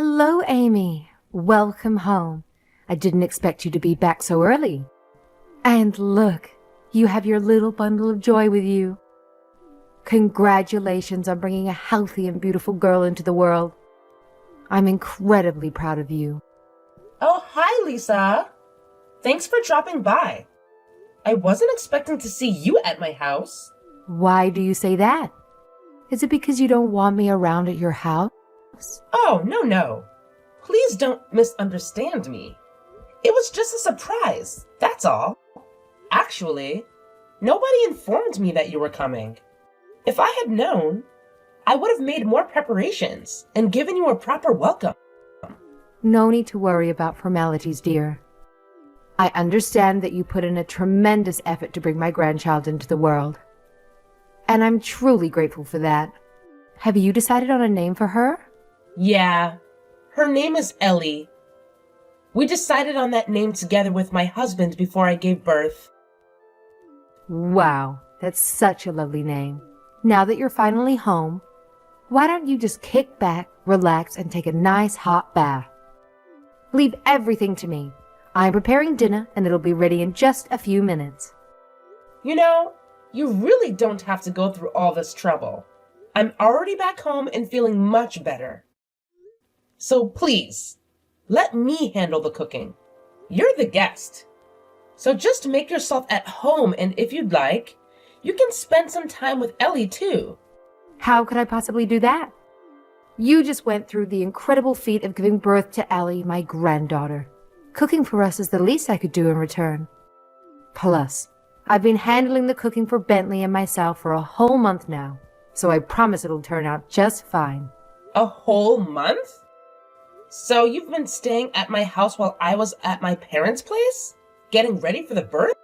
Hello, Amy. Welcome home. I didn't expect you to be back so early. And look, you have your little bundle of joy with you. Congratulations on bringing a healthy and beautiful girl into the world. I'm incredibly proud of you. Oh, hi, Lisa. Thanks for dropping by. I wasn't expecting to see you at my house. Why do you say that? Is it because you don't want me around at your house? Oh, no. Please don't misunderstand me. It was just a surprise, that's all. Actually, nobody informed me that you were coming. If I had known, I would have made more preparations and given you a proper welcome. No need to worry about formalities, dear. I understand that you put in a tremendous effort to bring my grandchild into the world. And I'm truly grateful for that. Have you decided on a name for her? Yeah, her name is Ellie. We decided on that name together with my husband before I gave birth. Wow, that's such a lovely name. Now that you're finally home, why don't you just kick back, relax, and take a nice hot bath? Leave everything to me. I'm preparing dinner, and it'll be ready in just a few minutes. You know, you really don't have to go through all this trouble. I'm already back home and feeling much better. So please, let me handle the cooking. You're the guest. So just make yourself at home, and if you'd like, you can spend some time with Ellie too. How could I possibly do that? You just went through the incredible feat of giving birth to Ellie, my granddaughter. Cooking for us is the least I could do in return. Plus, I've been handling the cooking for Bentley and myself for a whole month now, so I promise it'll turn out just fine. A whole month? So you've been staying at my house while I was at my parents' place? Getting ready for the birth?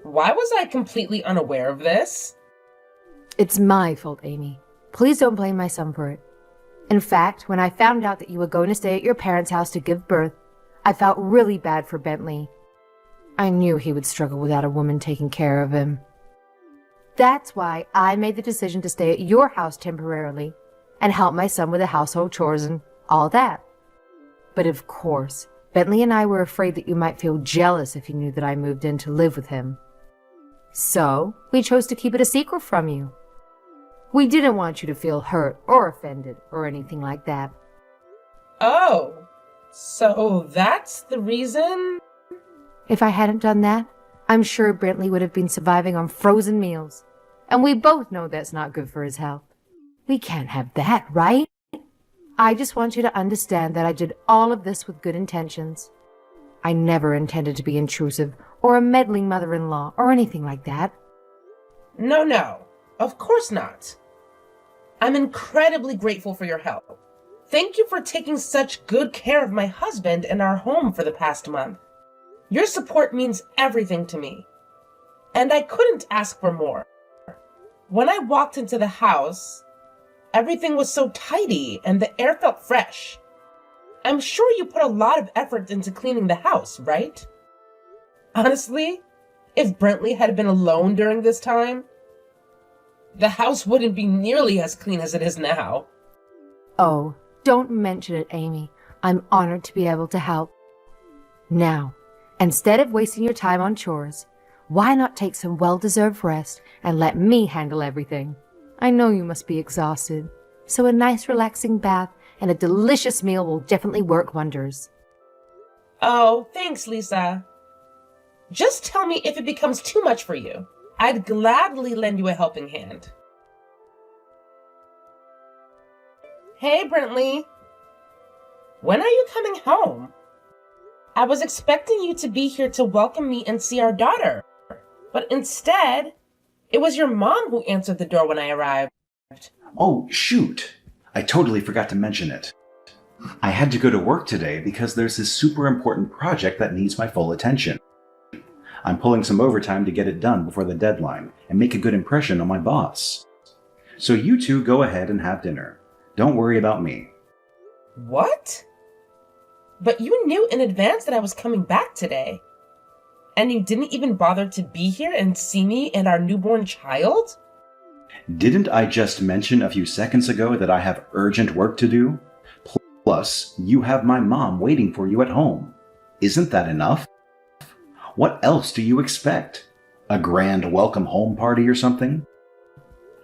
Why was I completely unaware of this? It's my fault, Amy. Please don't blame my son for it. In fact, when I found out that you were going to stay at your parents' house to give birth, I felt really bad for Bentley. I knew he would struggle without a woman taking care of him. That's why I made the decision to stay at your house temporarily and help my son with the household chores and all that. But of course, Bentley and I were afraid that you might feel jealous if you knew that I moved in to live with him. So, we chose to keep it a secret from you. We didn't want you to feel hurt or offended or anything like that. Oh, so that's the reason? If I hadn't done that, I'm sure Bentley would have been surviving on frozen meals. And we both know that's not good for his health. We can't have that, right? I just want you to understand that I did all of this with good intentions. I never intended to be intrusive or a meddling mother-in-law or anything like that. No, of course not. I'm incredibly grateful for your help. Thank you for taking such good care of my husband and our home for the past month. Your support means everything to me. And I couldn't ask for more. When I walked into the house, everything was so tidy and the air felt fresh. I'm sure you put a lot of effort into cleaning the house, right? Honestly, if Bentley had been alone during this time, the house wouldn't be nearly as clean as it is now. Oh, don't mention it, Amy. I'm honored to be able to help. Now, instead of wasting your time on chores, why not take some well-deserved rest and let me handle everything? I know you must be exhausted, so a nice relaxing bath and a delicious meal will definitely work wonders. Oh, thanks, Lisa. Just tell me if it becomes too much for you. I'd gladly lend you a helping hand. Hey, Bentley. When are you coming home? I was expecting you to be here to welcome me and see our daughter, but instead, it was your mom who answered the door when I arrived. Oh, shoot. I totally forgot to mention it. I had to go to work today because there's this super important project that needs my full attention. I'm pulling some overtime to get it done before the deadline and make a good impression on my boss. So you two go ahead and have dinner. Don't worry about me. What? But you knew in advance that I was coming back today. And you didn't even bother to be here and see me and our newborn child? Didn't I just mention a few seconds ago that I have urgent work to do? Plus, you have my mom waiting for you at home. Isn't that enough? What else do you expect? A grand welcome home party or something?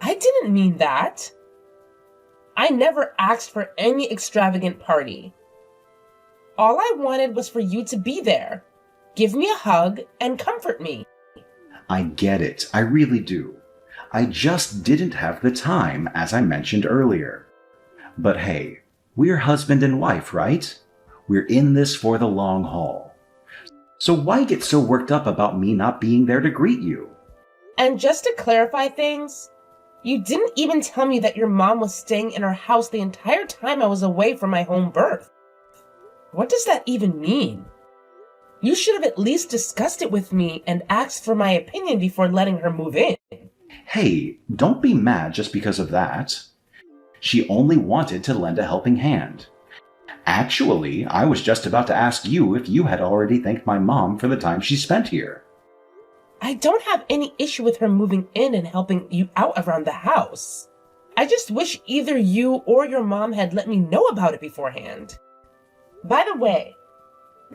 I didn't mean that. I never asked for any extravagant party. All I wanted was for you to be there, give me a hug, and comfort me. I get it, I really do. I just didn't have the time, as I mentioned earlier. But hey, we're husband and wife, right? We're in this for the long haul. So why get so worked up about me not being there to greet you? And just to clarify things, you didn't even tell me that your mom was staying in our house the entire time I was away from my home birth. What does that even mean? You should have at least discussed it with me and asked for my opinion before letting her move in. Hey, don't be mad just because of that. She only wanted to lend a helping hand. Actually, I was just about to ask you if you had already thanked my mom for the time she spent here. I don't have any issue with her moving in and helping you out around the house. I just wish either you or your mom had let me know about it beforehand. By the way,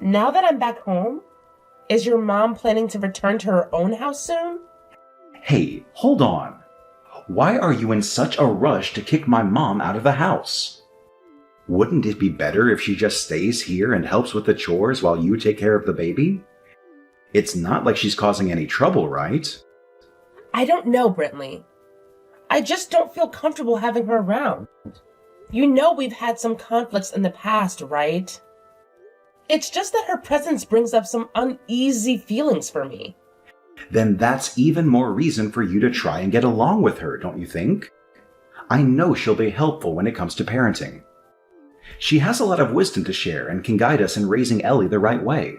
now that I'm back home, is your mom planning to return to her own house soon? Hey, hold on. Why are you in such a rush to kick my mom out of the house? Wouldn't it be better if she just stays here and helps with the chores while you take care of the baby? It's not like she's causing any trouble, right? I don't know, Brentley. I just don't feel comfortable having her around. You know we've had some conflicts in the past, right? It's just that her presence brings up some uneasy feelings for me. Then that's even more reason for you to try and get along with her, don't you think? I know she'll be helpful when it comes to parenting. She has a lot of wisdom to share and can guide us in raising Ellie the right way.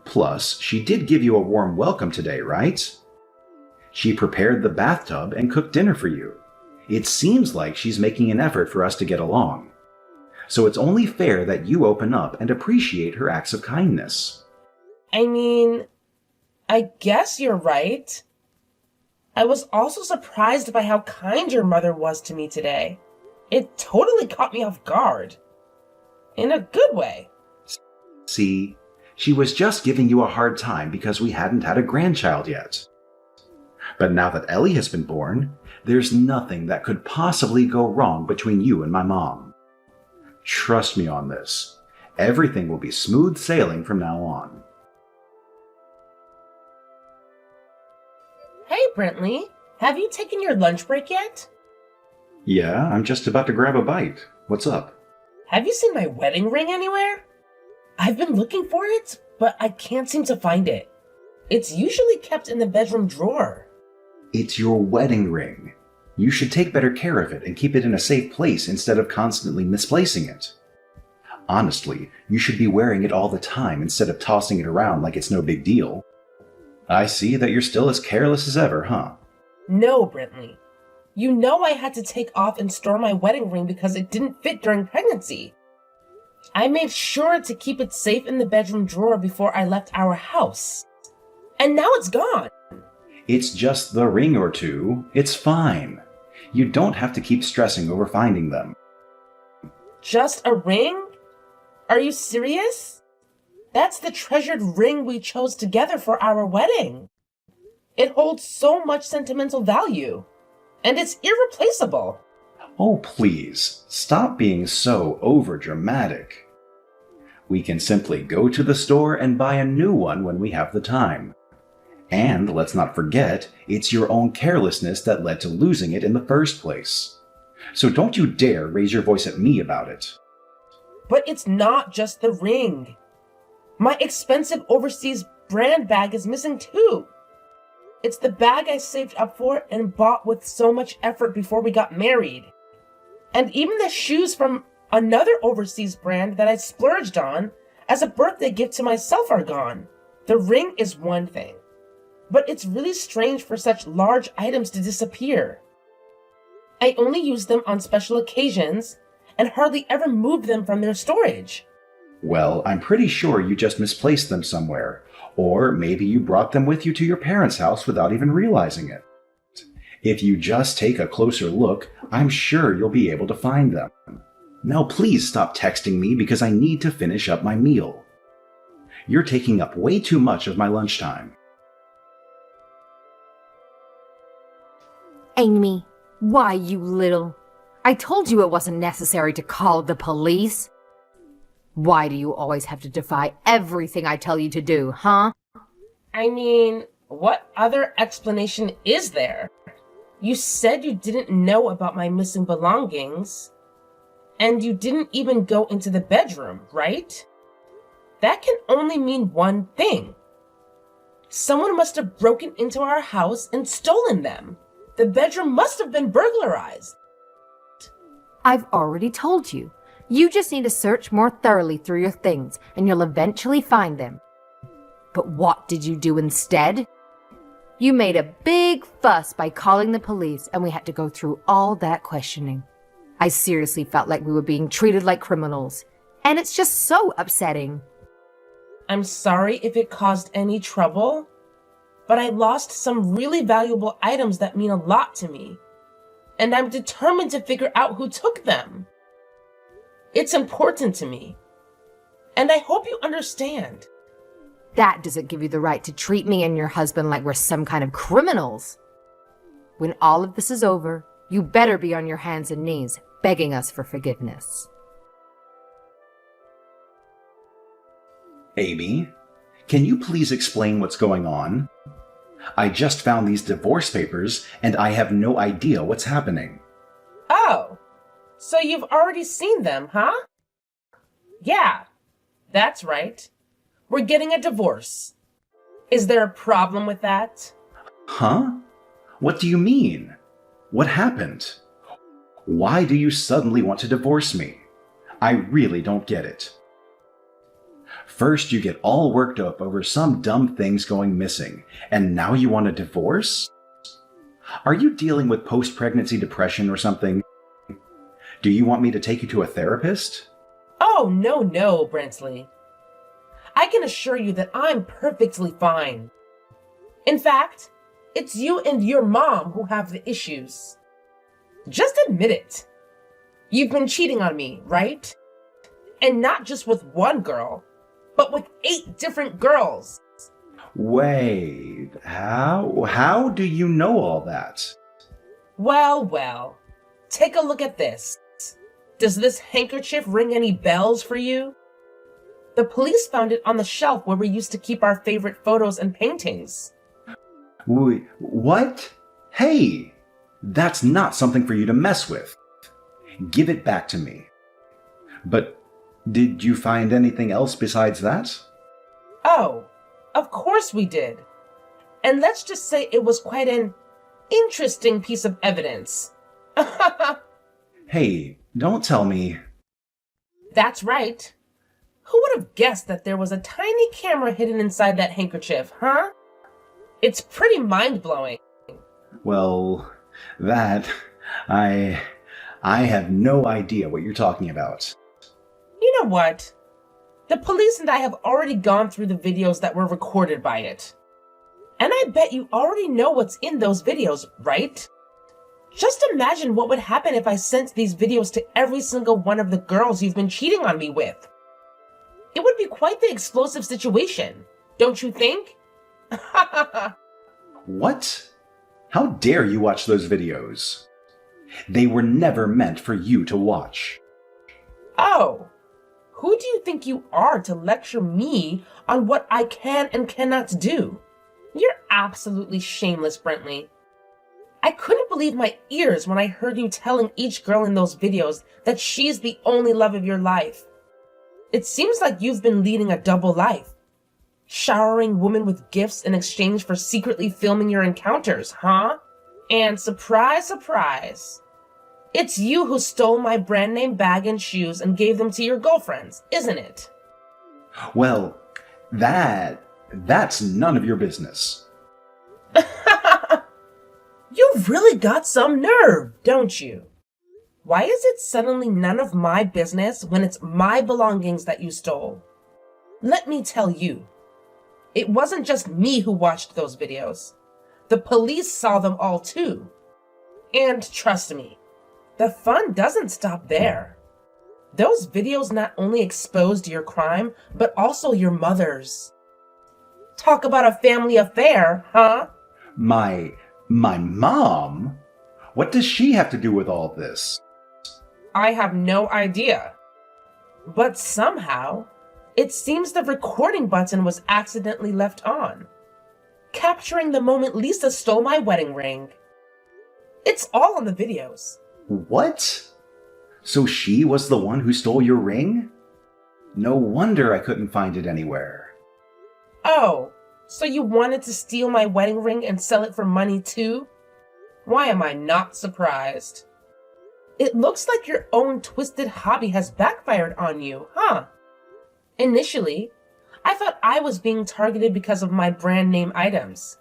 Plus, she did give you a warm welcome today, right? She prepared the bathtub and cooked dinner for you. It seems like she's making an effort for us to get along. So it's only fair that you open up and appreciate her acts of kindness. I mean, I guess you're right. I was also surprised by how kind your mother was to me today. It totally caught me off guard. In a good way. See, she was just giving you a hard time because we hadn't had a grandchild yet. But now that Ellie has been born, there's nothing that could possibly go wrong between you and my mom. Trust me on this. Everything will be smooth sailing from now on. Hey, Brentley, have you taken your lunch break yet? Yeah, I'm just about to grab a bite. What's up? Have you seen my wedding ring anywhere? I've been looking for it, but I can't seem to find it. It's usually kept in the bedroom drawer. It's your wedding ring. You should take better care of it and keep it in a safe place instead of constantly misplacing it. Honestly, you should be wearing it all the time instead of tossing it around like it's no big deal. I see that you're still as careless as ever, huh? No, Brentley. You know I had to take off and store my wedding ring because it didn't fit during pregnancy. I made sure to keep it safe in the bedroom drawer before I left our house. And now it's gone. It's just the ring or two. It's fine. You don't have to keep stressing over finding them. Just a ring? Are you serious? That's the treasured ring we chose together for our wedding. It holds so much sentimental value. And it's irreplaceable. Oh, please, stop being so overdramatic. We can simply go to the store and buy a new one when we have the time. And let's not forget, it's your own carelessness that led to losing it in the first place. So don't you dare raise your voice at me about it. But it's not just the ring. My expensive overseas brand bag is missing too. It's the bag I saved up for and bought with so much effort before we got married. And even the shoes from another overseas brand that I splurged on as a birthday gift to myself are gone. The ring is one thing, but it's really strange for such large items to disappear. I only use them on special occasions and hardly ever move them from their storage. Well, I'm pretty sure you just misplaced them somewhere, or maybe you brought them with you to your parents' house without even realizing it. If you just take a closer look, I'm sure you'll be able to find them. Now please stop texting me because I need to finish up my meal. You're taking up way too much of my lunchtime. Amy, why, you little... I told you it wasn't necessary to call the police. Why do you always have to defy everything I tell you to do, huh? I mean, what other explanation is there? You said you didn't know about my missing belongings, and you didn't even go into the bedroom, right? That can only mean one thing. Someone must have broken into our house and stolen them. The bedroom must have been burglarized. I've already told you. You just need to search more thoroughly through your things, and you'll eventually find them. But what did you do instead? You made a big fuss by calling the police, and we had to go through all that questioning. I seriously felt like we were being treated like criminals, and it's just so upsetting. I'm sorry if it caused any trouble, but I lost some really valuable items that mean a lot to me, and I'm determined to figure out who took them. It's important to me, and I hope you understand. That doesn't give you the right to treat me and your husband like we're some kind of criminals. When all of this is over, you better be on your hands and knees, begging us for forgiveness. Amy, can you please explain what's going on? I just found these divorce papers, and I have no idea what's happening. Oh, so you've already seen them, huh? Yeah, that's right. We're getting a divorce. Is there a problem with that? Huh? What do you mean? What happened? Why do you suddenly want to divorce me? I really don't get it. First, you get all worked up over some dumb things going missing, and now you want a divorce? Are you dealing with post-pregnancy depression or something? Do you want me to take you to a therapist? Oh, no, Brentley. I can assure you that I'm perfectly fine. In fact, it's you and your mom who have the issues. Just admit it. You've been cheating on me, right? And not just with one girl, but with 8 different girls. Wait, how do you know all that? Well, take a look at this. Does this handkerchief ring any bells for you? The police found it on the shelf where we used to keep our favorite photos and paintings. What? Hey, that's not something for you to mess with. Give it back to me. But did you find anything else besides that? Oh, of course we did. And let's just say it was quite an interesting piece of evidence. Hey, don't tell me. That's right. Who would have guessed that there was a tiny camera hidden inside that handkerchief, huh? It's pretty mind-blowing. Well, I have no idea what you're talking about. You know what? The police and I have already gone through the videos that were recorded by it. And I bet you already know what's in those videos, right? Just imagine what would happen if I sent these videos to every single one of the girls you've been cheating on me with. It would be quite the explosive situation, don't you think? What? How dare you watch those videos? They were never meant for you to watch. Oh, who do you think you are to lecture me on what I can and cannot do? You're absolutely shameless, Brentley. I couldn't believe my ears when I heard you telling each girl in those videos that she's the only love of your life. It seems like you've been leading a double life. Showering women with gifts in exchange for secretly filming your encounters, huh? And surprise, surprise, it's you who stole my brand name bag and shoes and gave them to your girlfriends, isn't it? Well, that's none of your business. You've really got some nerve, don't you? Why is it suddenly none of my business when it's my belongings that you stole? Let me tell you, it wasn't just me who watched those videos. The police saw them all too. And trust me, the fun doesn't stop there. Those videos not only exposed your crime, but also your mother's. Talk about a family affair, huh? My mom? What does she have to do with all this? I have no idea. But somehow, it seems the recording button was accidentally left on, capturing the moment Lisa stole my wedding ring. It's all on the videos. What? So she was the one who stole your ring? No wonder I couldn't find it anywhere. Oh, so you wanted to steal my wedding ring and sell it for money too? Why am I not surprised? It looks like your own twisted hobby has backfired on you, huh? Initially, I thought I was being targeted because of my brand name items.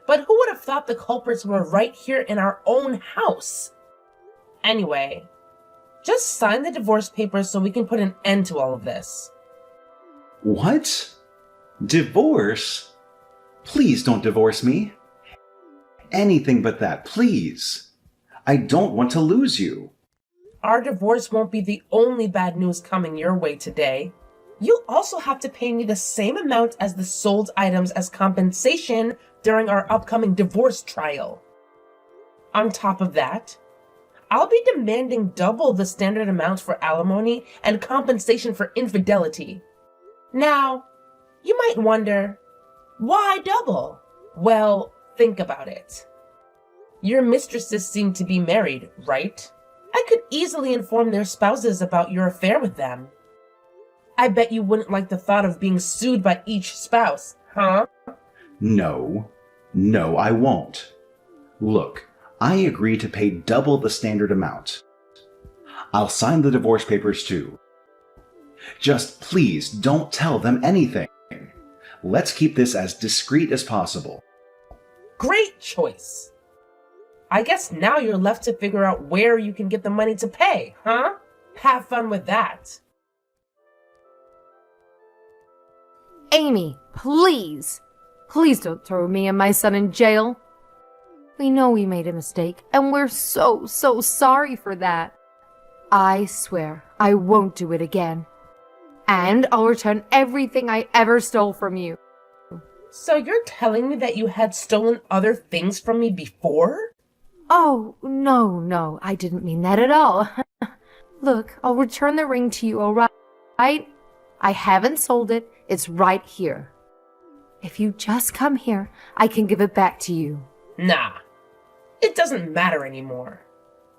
But who would have thought the culprits were right here in our own house? Anyway, just sign the divorce papers so we can put an end to all of this. What? Divorce? Please don't divorce me. Anything but that, please. I don't want to lose you. Our divorce won't be the only bad news coming your way today. You'll also have to pay me the same amount as the sold items as compensation during our upcoming divorce trial. On top of that, I'll be demanding double the standard amount for alimony and compensation for infidelity. Now, you might wonder, why double? Well, think about it. Your mistresses seem to be married, right? I could easily inform their spouses about your affair with them. I bet you wouldn't like the thought of being sued by each spouse, huh? No, I won't. Look, I agree to pay double the standard amount. I'll sign the divorce papers too. Just please don't tell them anything. Let's keep this as discreet as possible. Great choice. I guess now you're left to figure out where you can get the money to pay, huh? Have fun with that. Amy, please. Please don't throw me and my son in jail. We know we made a mistake, and we're so sorry for that. I swear I won't do it again. And I'll return everything I ever stole from you. So you're telling me that you had stolen other things from me before? Oh, no, I didn't mean that at all. Look, I'll return the ring to you, all right? I haven't sold it. It's right here. If you just come here, I can give it back to you. Nah, it doesn't matter anymore.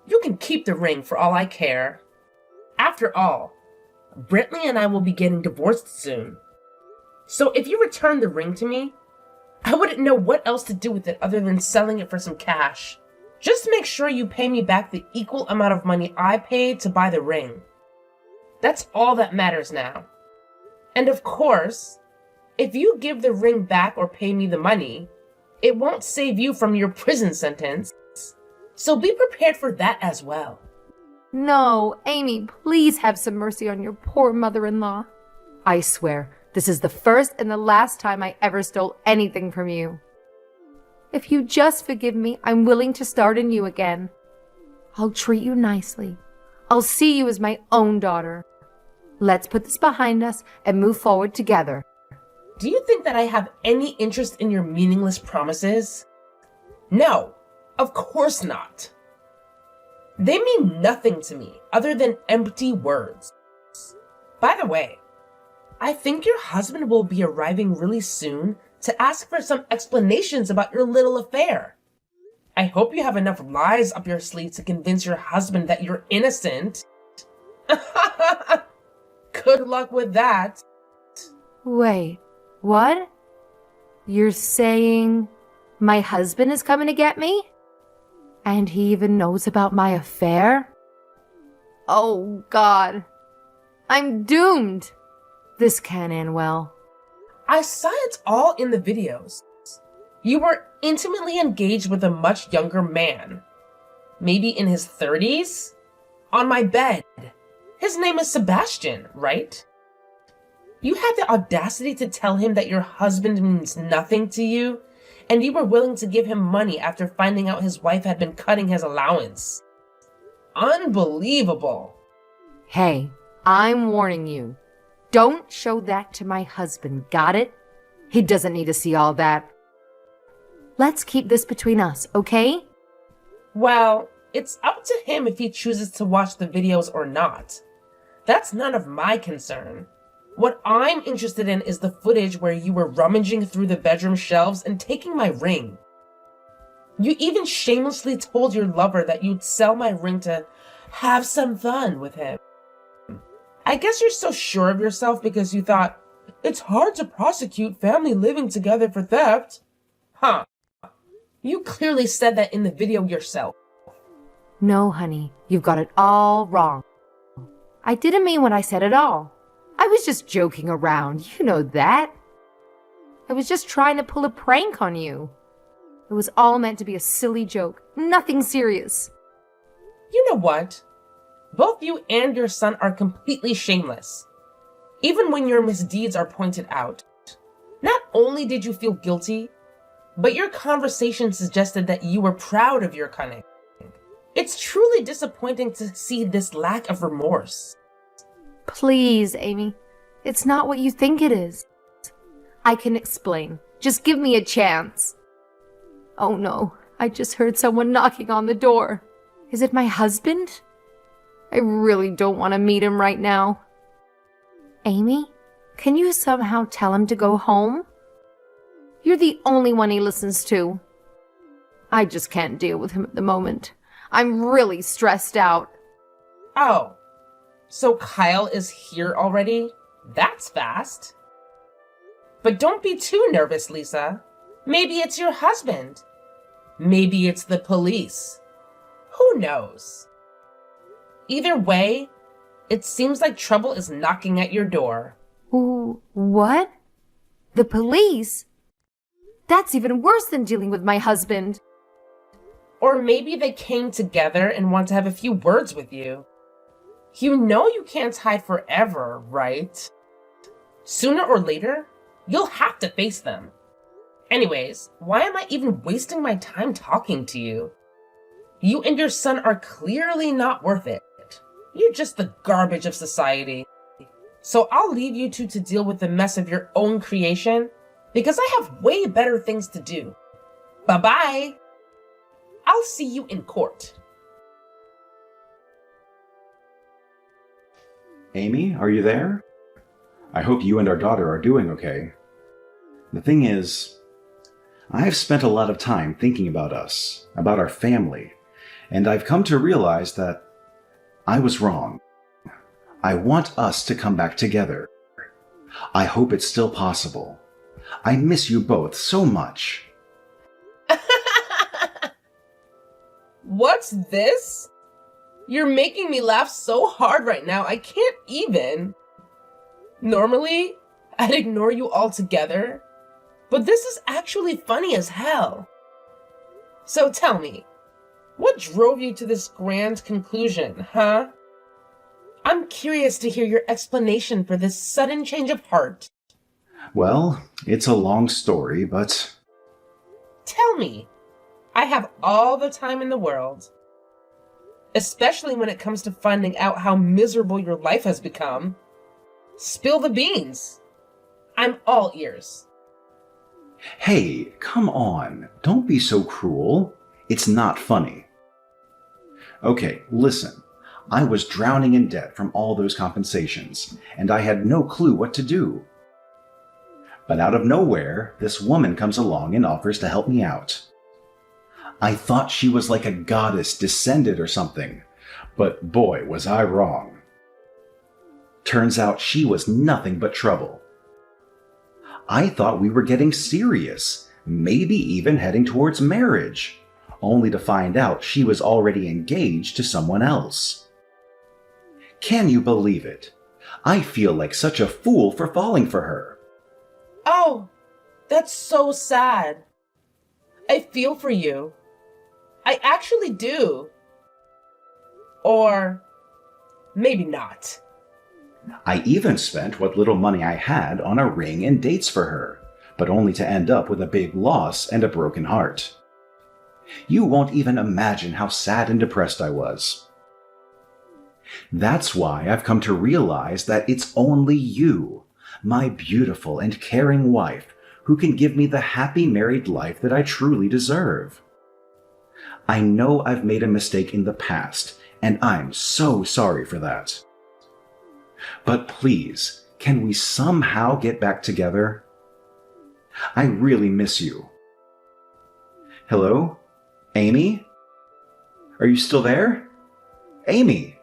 You can keep the ring for all I care. After all, Brentley and I will be getting divorced soon. So if you return the ring to me, I wouldn't know what else to do with it other than selling it for some cash. Just make sure you pay me back the equal amount of money I paid to buy the ring. That's all that matters now. And of course, if you give the ring back or pay me the money, it won't save you from your prison sentence. So be prepared for that as well. No, Amy, please have some mercy on your poor mother-in-law. I swear, this is the first and the last time I ever stole anything from you. If you just forgive me, I'm willing to start anew again. I'll treat you nicely. I'll see you as my own daughter. Let's put this behind us and move forward together. Do you think that I have any interest in your meaningless promises? No, of course not. They mean nothing to me other than empty words. By the way, I think your husband will be arriving really soon to ask for some explanations about your little affair. I hope you have enough lies up your sleeve to convince your husband that you're innocent. Good luck with that. Wait, what? You're saying my husband is coming to get me? And he even knows about my affair? Oh, God. I'm doomed. This can't end well. I saw it all in the videos. You were intimately engaged with a much younger man. Maybe in his 30s? On my bed. His name is Sebastian, right? You had the audacity to tell him that your husband means nothing to you, and you were willing to give him money after finding out his wife had been cutting his allowance. Unbelievable. Hey, I'm warning you. Don't show that to my husband, got it? He doesn't need to see all that. Let's keep this between us, okay? Well, it's up to him if he chooses to watch the videos or not. That's none of my concern. What I'm interested in is the footage where you were rummaging through the bedroom shelves and taking my ring. You even shamelessly told your lover that you'd sell my ring to have some fun with him. I guess you're so sure of yourself because you thought, it's hard to prosecute family living together for theft. Huh. You clearly said that in the video yourself. No, honey, you've got it all wrong. I didn't mean what I said at all. I was just joking around, you know that. I was just trying to pull a prank on you. It was all meant to be a silly joke, nothing serious. You know what? Both you and your son are completely shameless. Even when your misdeeds are pointed out. Not only did you feel guilty, but your conversation suggested that you were proud of your cunning. It's truly disappointing to see this lack of remorse. Please, Amy. It's not what you think it is. I can explain. Just give me a chance. Oh no, I just heard someone knocking on the door. Is it my husband? I really don't want to meet him right now. Amy, can you somehow tell him to go home? You're the only one he listens to. I just can't deal with him at the moment. I'm really stressed out. Oh, so Kyle is here already? That's fast. But don't be too nervous, Lisa. Maybe it's your husband. Maybe it's the police. Who knows? Either way, it seems like trouble is knocking at your door. Ooh, what? The police? That's even worse than dealing with my husband. Or maybe they came together and want to have a few words with you. You know you can't hide forever, right? Sooner or later, you'll have to face them. Anyways, why am I even wasting my time talking to you? You and your son are clearly not worth it. You're just the garbage of society. So I'll leave you two to deal with the mess of your own creation, because I have way better things to do. Bye-bye. I'll see you in court. Amy, are you there? I hope you and our daughter are doing okay. The thing is, I've spent a lot of time thinking about us, about our family, and I've come to realize that I was wrong. I want us to come back together. I hope it's still possible. I miss you both so much. What's this? You're making me laugh so hard right now, I can't even. Normally, I'd ignore you altogether, but this is actually funny as hell. So tell me, what drove you to this grand conclusion, huh? I'm curious to hear your explanation for this sudden change of heart. Well, it's a long story, but... Tell me. I have all the time in the world. Especially when it comes to finding out how miserable your life has become. Spill the beans. I'm all ears. Hey, come on. Don't be so cruel. It's not funny. Okay, listen. I was drowning in debt from all those compensations, and I had no clue what to do. But out of nowhere, this woman comes along and offers to help me out. I thought she was like a goddess descended or something, but boy, was I wrong. Turns out she was nothing but trouble. I thought we were getting serious, maybe even heading towards marriage, only to find out she was already engaged to someone else. Can you believe it? I feel like such a fool for falling for her. Oh, that's so sad. I feel for you. I actually do. Or maybe not. I even spent what little money I had on a ring and dates for her, but only to end up with a big loss and a broken heart. You won't even imagine how sad and depressed I was. That's why I've come to realize that it's only you, my beautiful and caring wife, who can give me the happy married life that I truly deserve. I know I've made a mistake in the past, and I'm so sorry for that. But please, can we somehow get back together? I really miss you. Hello? Amy? Are you still there? Amy!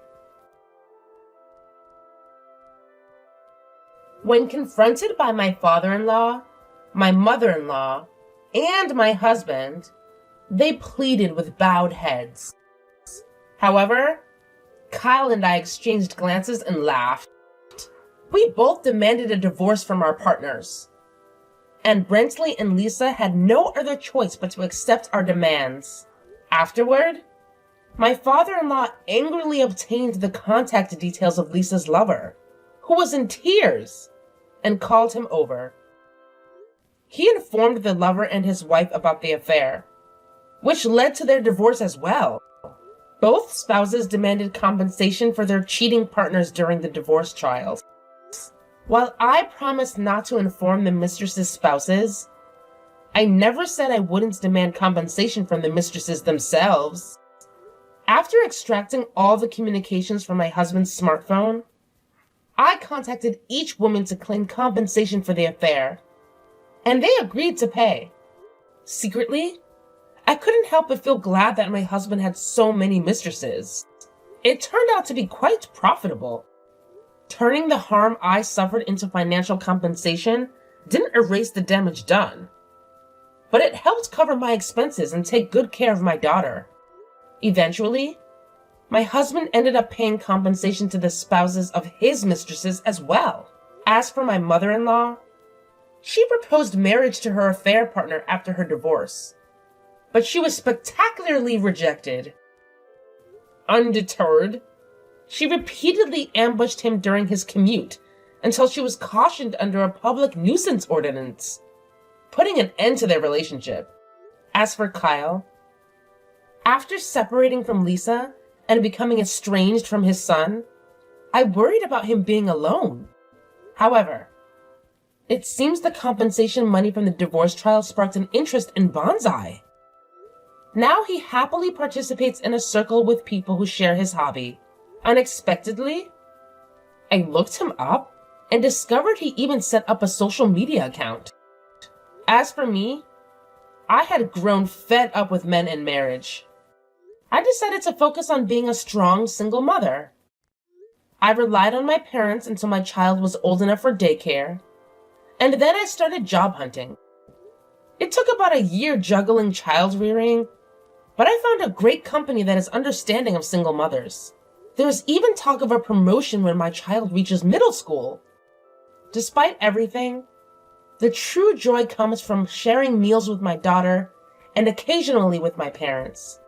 When confronted by my father-in-law, my mother-in-law, and my husband, they pleaded with bowed heads. However, Kyle and I exchanged glances and laughed. We both demanded a divorce from our partners, and Brentley and Lisa had no other choice but to accept our demands. Afterward, my father-in-law angrily obtained the contact details of Lisa's lover, who was in tears, and called him over. He informed the lover and his wife about the affair, which led to their divorce as well. Both spouses demanded compensation for their cheating partners during the divorce trials. While I promised not to inform the mistress's spouses, I never said I wouldn't demand compensation from the mistresses themselves. After extracting all the communications from my husband's smartphone, I contacted each woman to claim compensation for the affair, and they agreed to pay. Secretly, I couldn't help but feel glad that my husband had so many mistresses. It turned out to be quite profitable. Turning the harm I suffered into financial compensation didn't erase the damage done, but it helped cover my expenses and take good care of my daughter. Eventually, my husband ended up paying compensation to the spouses of his mistresses as well. As for my mother-in-law, she proposed marriage to her affair partner after her divorce, but she was spectacularly rejected. Undeterred, she repeatedly ambushed him during his commute until she was cautioned under a public nuisance ordinance, putting an end to their relationship. As for Kyle, after separating from Lisa and becoming estranged from his son, I worried about him being alone. However, it seems the compensation money from the divorce trial sparked an interest in bonsai. Now he happily participates in a circle with people who share his hobby. Unexpectedly, I looked him up and discovered he even set up a social media account. As for me, I had grown fed up with men and marriage. I decided to focus on being a strong single mother. I relied on my parents until my child was old enough for daycare, and then I started job hunting. It took about a year juggling child rearing, but I found a great company that is understanding of single mothers. There's even talk of a promotion when my child reaches middle school. Despite everything, the true joy comes from sharing meals with my daughter and occasionally with my parents.